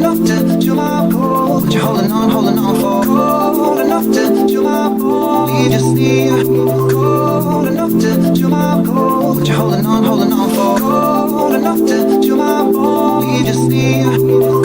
enough to do my goal. But you're holding on for cold enough to do my goal. You just leave cold enough to do my goal. But you're holding on for cold enough to do my goal. You just leave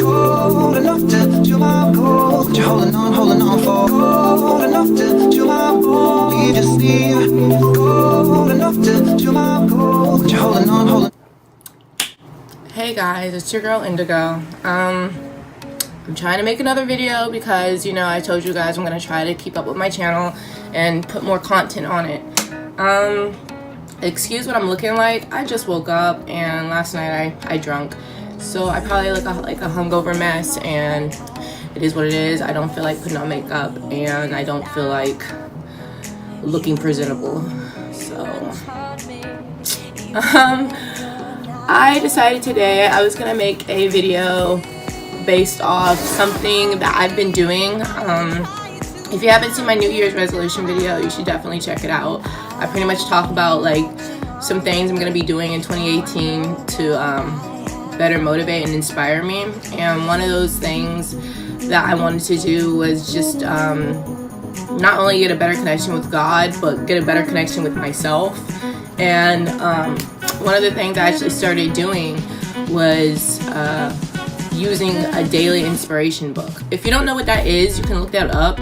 cold enough to do my goal. But you're holding on for cold enough to do my goal. You just leave cold enough to do my goal. But you're holding on. Hey guys, it's your girl Indigo. I'm trying to make another video because, you know, I told you guys I'm going to try to keep up with my channel and put more content on it. Excuse what I'm looking like. I just woke up and last night I drunk. So I probably look like a hungover mess, and it is what it is. I don't feel like putting on makeup and I don't feel like looking presentable. So I decided today I was gonna make a video based off something that I've been doing. If you haven't seen my New Year's resolution video, you should definitely check it out. I pretty much talk about like some things I'm gonna be doing in 2018 to better motivate and inspire me. And one of those things that I wanted to do was just not only get a better connection with God, but get a better connection with myself. And one of the things I actually started doing was using a daily inspiration book. If you don't know what that is, you can look that up.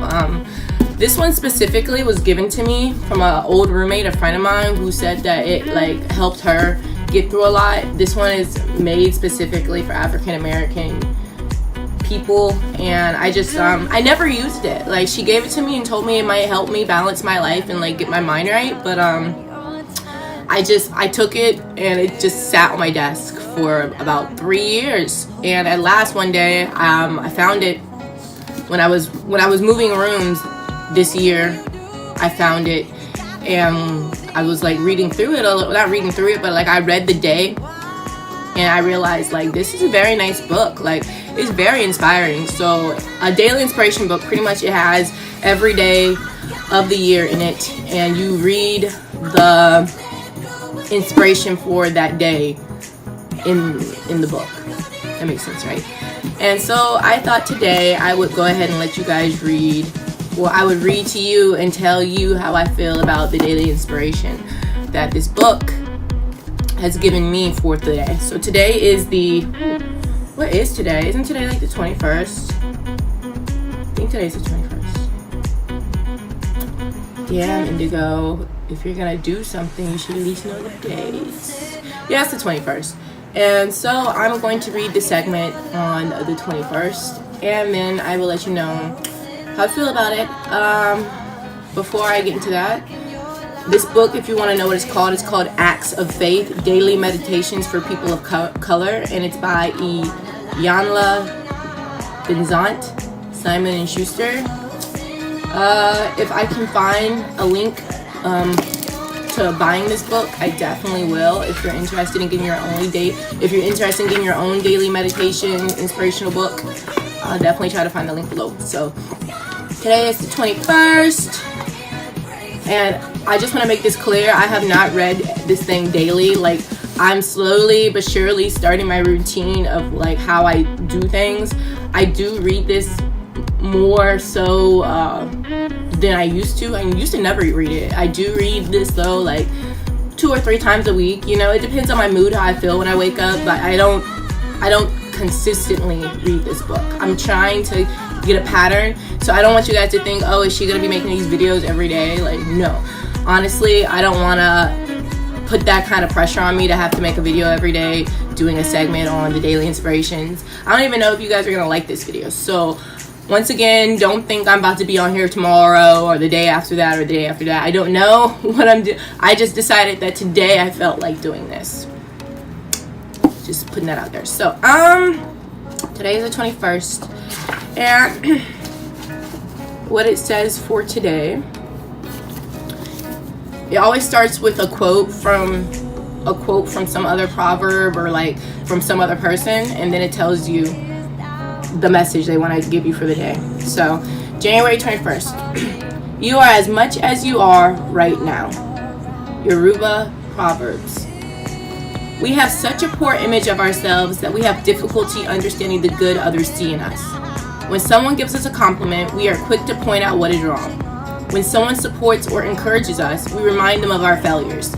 This one specifically was given to me from an old roommate, a friend of mine, who said that it like helped her get through a lot. This one is made specifically for African American people, and I just I never used it. Like, she gave it to me and told me it might help me balance my life and like get my mind right, but I took it and it just sat on my desk for about 3 years. And at last one day, I found it when I was moving rooms this year. I found it and I was like reading through it, not reading through it, but like I read the day and I realized like this is a very nice book. Like, it's very inspiring. So a daily inspiration book, pretty much it has every day of the year in it, and you read the inspiration for that day in the book. That makes sense, right? And so I thought today I would go ahead and let you guys read, well, I would read to you and tell you how I feel about the daily inspiration that this book has given me for today. So today is what is today? Isn't today like the 21st? I think today's the 21st. Yeah, Indigo. If you're gonna do something, you should at least know the dates. Yeah, it's the 21st. And so I'm going to read the segment on the 21st, and then I will let you know how I feel about it. Before I get into that, this book, if you want to know what it's called Acts of Faith, Daily Meditations for People of Color, and it's by Iyanla Vanzant, Simon & Schuster. If I can find a link to buying this book, I definitely will. If you're interested in getting your own daily meditation inspirational book, I'll definitely try to find the link below. So today is the 21st, and I just want to make this clear. I have not read this thing daily. Like, I'm slowly but surely starting my routine of like how I do things. I do read this more so than I used to. I used to never read it. I do read this though like 2 or 3 times a week. You know, it depends on my mood, how I feel when I wake up, but I don't consistently read this book. I'm trying to get a pattern, so I don't want you guys to think, oh, is she gonna be making these videos every day? Like, no. Honestly, I don't want to put that kind of pressure on me to have to make a video every day doing a segment on the daily inspirations. I don't even know if you guys are gonna like this video. So once again, don't think I'm about to be on here tomorrow or the day after that or the day after that. I don't know what I'm doing. I just decided that today I felt like doing this. Just putting that out there. So today is the 21st, and what it says for today, it always starts with a quote from some other proverb or like from some other person, and then it tells you the message they want to give you for the day. So January 21st, you are as much as you are right now. Yoruba Proverbs. We have such a poor image of ourselves that we have difficulty understanding the good others see in us. When someone gives us a compliment, we are quick to point out what is wrong. When someone supports or encourages us, we remind them of our failures.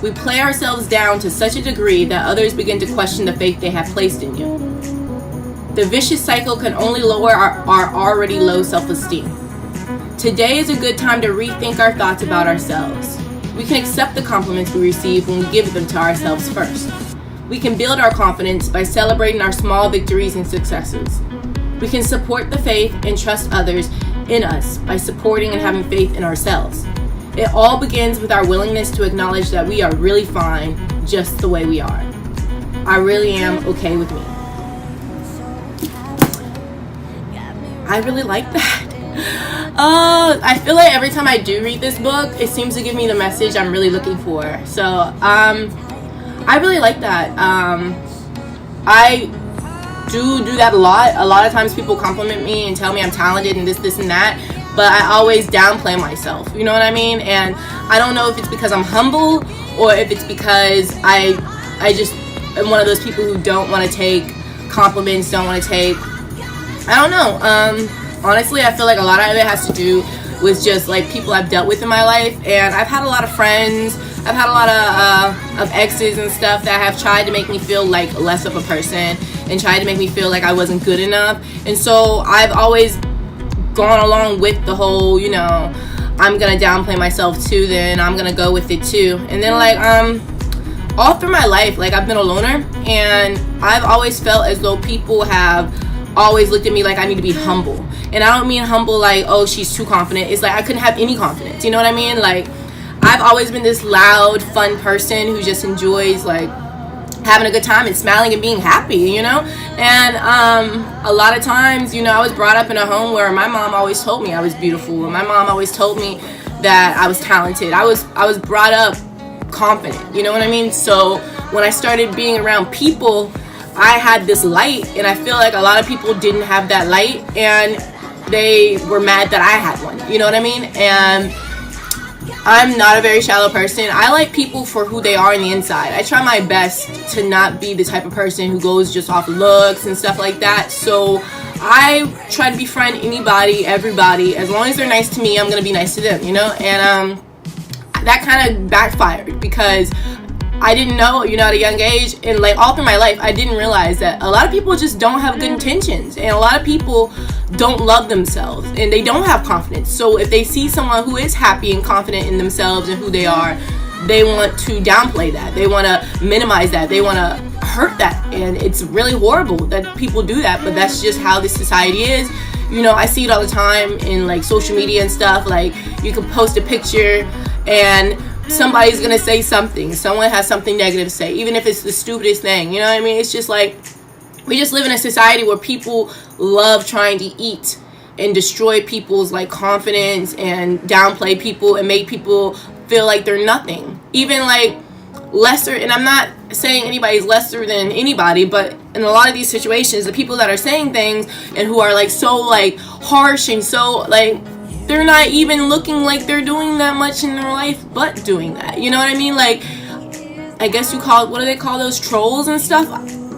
We play ourselves down to such a degree that others begin to question the faith they have placed in you. The vicious cycle can only lower our already low self-esteem. Today is a good time to rethink our thoughts about ourselves. We can accept the compliments we receive when we give them to ourselves first. We can build our confidence by celebrating our small victories and successes. We can support the faith and trust others in us by supporting and having faith in ourselves. It all begins with our willingness to acknowledge that we are really fine just the way we are. I really am okay with me. I really like that. I feel like every time I do read this book, it seems to give me the message I'm really looking for. So, I really like that. I do that a lot. A lot of times people compliment me and tell me I'm talented and this and that, but I always downplay myself. You know what I mean? And I don't know if it's because I'm humble or if it's because I just am one of those people who don't want to take compliments, don't want to take, I don't know. Honestly, I feel like a lot of it has to do with just like people I've dealt with in my life, and I've had a lot of friends, I've had a lot of exes and stuff that have tried to make me feel like less of a person and tried to make me feel like I wasn't good enough. And so I've always gone along with the whole, you know, I'm gonna downplay myself too, then I'm gonna go with it too. And then like all through my life, like I've been a loner, and I've always felt as though people have always looked at me like I need to be humble. And I don't mean humble like, oh, she's too confident. It's like I couldn't have any confidence, you know what I mean? Like I've always been this loud, fun person who just enjoys like having a good time and smiling and being happy, you know? And a lot of times, you know, I was brought up in a home where my mom always told me I was beautiful, and my mom always told me that I was talented. I was brought up confident, you know what I mean? So when I started being around people, I had this light, and I feel like a lot of people didn't have that light, and they were mad that I had one, you know what I mean? And I'm not a very shallow person. I like people for who they are on the inside. I try my best to not be the type of person who goes just off looks and stuff like that. So I try to befriend anybody, everybody. As long as they're nice to me, I'm gonna be nice to them, you know? And that kind of backfired because I didn't know, you know, at a young age, and like all through my life, I didn't realize that a lot of people just don't have good intentions, and a lot of people don't love themselves, and they don't have confidence. So if they see someone who is happy and confident in themselves and who they are, they want to downplay that. They want to minimize that. They want to hurt that, and it's really horrible that people do that, but that's just how this society is. You know, I see it all the time in like social media and stuff. Like you can post a picture and somebody's gonna say something, someone has something negative to say, even if it's the stupidest thing, you know what I mean? It's just like we just live in a society where people love trying to eat and destroy people's like confidence and downplay people and make people feel like they're nothing, even like lesser. And I'm not saying anybody's lesser than anybody, but in a lot of these situations, the people that are saying things and who are like so like harsh and so like, they're not even looking like they're doing that much in their life but doing that, you know what I mean? Like I guess you call, what do they call those, trolls and stuff?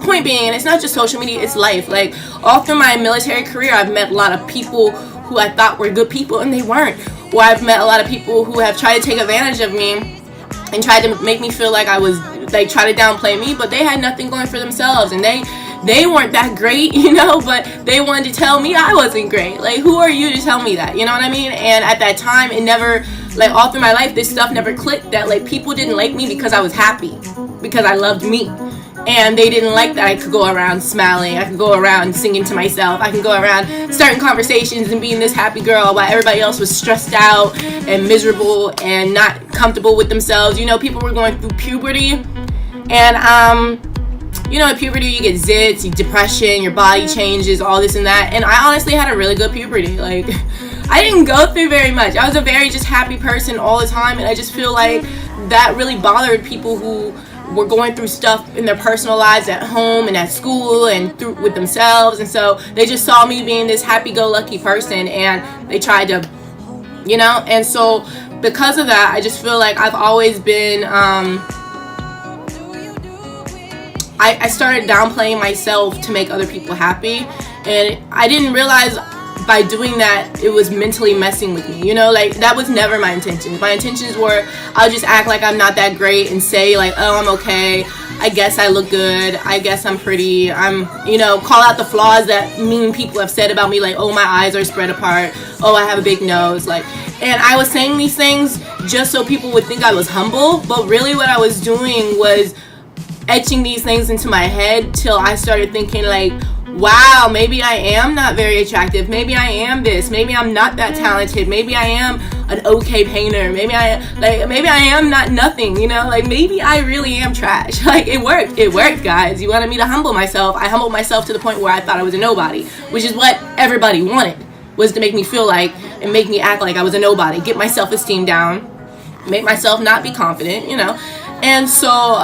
Point being, and it's not just social media, it's life. Like all through my military career, I've met a lot of people who I thought were good people and they weren't. Or I've met a lot of people who have tried to take advantage of me and tried to make me feel like I was like, try to downplay me, but they had nothing going for themselves, and they weren't that great, you know, but they wanted to tell me I wasn't great. Like, who are you to tell me that, you know what I mean? And at that time, it never, like all through my life, this stuff never clicked that like people didn't like me because I was happy, because I loved me. And they didn't like that I could go around smiling, I could go around singing to myself, I could go around starting conversations and being this happy girl while everybody else was stressed out and miserable and not comfortable with themselves. You know, people were going through puberty, and you know, at puberty you get zits, depression, your body changes, all this and that. And I honestly had a really good puberty. Like I didn't go through very much. I was a very just happy person all the time, and I just feel like that really bothered people who were going through stuff in their personal lives at home and at school and through with themselves. And so they just saw me being this happy-go-lucky person, and they tried to, you know. And so because of that, I just feel like I've always been I started downplaying myself to make other people happy, and I didn't realize by doing that it was mentally messing with me, you know. Like, that was never my intentions. My intentions were, I'll just act like I'm not that great and say like, oh, I'm okay, I guess I look good, I guess I'm pretty, I'm, you know, call out the flaws that mean people have said about me, like, oh, my eyes are spread apart, oh, I have a big nose, like. And I was saying these things just so people would think I was humble, but really what I was doing was etching these things into my head till I started thinking like, wow, maybe I am not very attractive, maybe I am this, maybe I'm not that talented, maybe I am an okay painter, maybe I am not nothing, you know, like maybe I really am trash. Like, it worked, guys. You wanted me to humble myself, I humbled myself to the point where I thought I was a nobody, which is what everybody wanted, was to make me feel like and make me act like I was a nobody, get my self-esteem down, make myself not be confident, you know. And so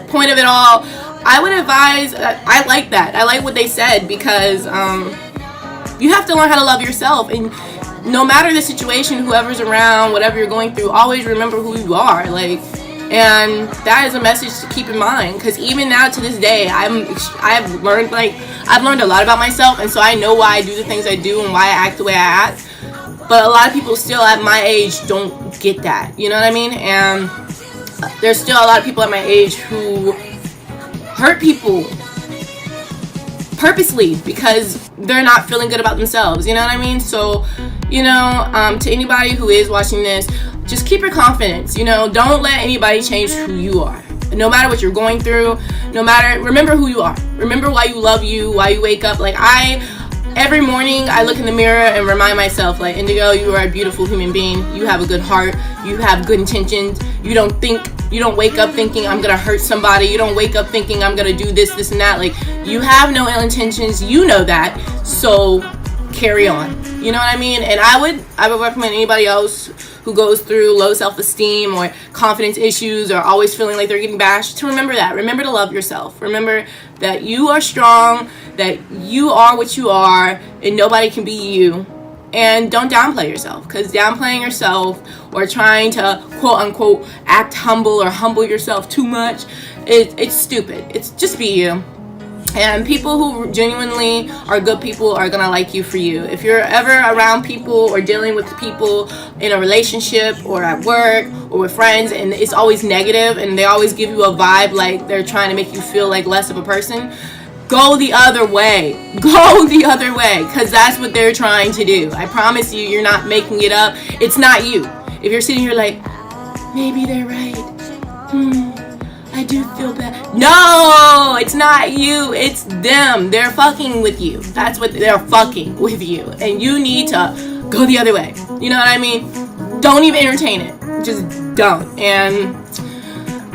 point of it all, I would advise, I like that. I like what they said, because you have to learn how to love yourself. And no matter the situation, whoever's around, whatever you're going through, always remember who you are. Like, and that is a message to keep in mind, because even now to this day, I've learned a lot about myself, and so I know why I do the things I do and why I act the way I act. But a lot of people still at my age don't get that, you know what I mean? And there's still a lot of people at my age who hurt people purposely because they're not feeling good about themselves, you know what I mean? So, you know, to anybody who is watching this, just keep your confidence, you know, don't let anybody change who you are. No matter what you're going through, remember who you are. Remember why you love you, why you wake up. Like, every morning I look in the mirror and remind myself, like, Indigo, you are a beautiful human being. You have a good heart. You have good intentions. You don't wake up thinking I'm gonna hurt somebody. You don't wake up thinking I'm gonna do this and that. Like, you have no ill intentions. You know that. So carry on. You know what I mean? And I would recommend anybody else who goes through low self-esteem or confidence issues or always feeling like they're getting bashed to remember that. Remember to love yourself. Remember that you are strong, that you are what you are, and nobody can be you. And don't downplay yourself, because downplaying yourself or trying to quote unquote act humble or humble yourself too much, it's stupid. It's just be you. And people who genuinely are good people are gonna like you for you. If you're ever around people or dealing with people in a relationship or at work or with friends and it's always negative and they always give you a vibe like they're trying to make you feel like less of a person, go the other way. Go the other way, because that's what they're trying to do. I promise you, you're not making it up. It's not you. If you're sitting here like, maybe they're right. I do feel bad. No, it's not you. It's them. They're fucking with you. That's what they're fucking with you. And you need to go the other way. You know what I mean? Don't even entertain it. Just don't. And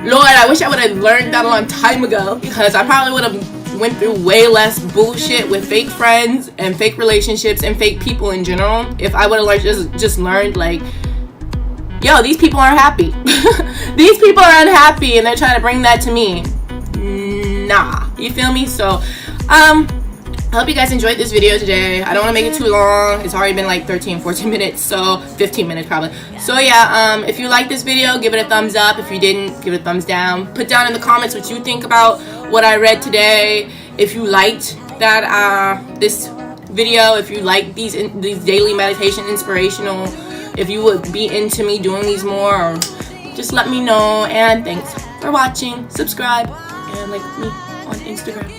Lord, I wish I would have learned that a long time ago, because I probably would have went through way less bullshit with fake friends and fake relationships and fake people in general if I would have just learned like, yo, these people aren't happy. These people are unhappy and they're trying to bring that to me. Nah, you feel me? So I hope you guys enjoyed this video today. I don't want to make it too long. It's already been like 13-14 minutes, so 15 minutes probably. So yeah, if you like this video, give it a thumbs up. If you didn't, give it a thumbs down. Put down in the comments what you think about what I read today. If you liked that this video, if you like these daily meditation inspirational, if you would be into me doing these more, or just let me know. And thanks for watching. Subscribe and like me on Instagram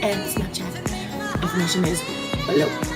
and Snapchat. Information is below.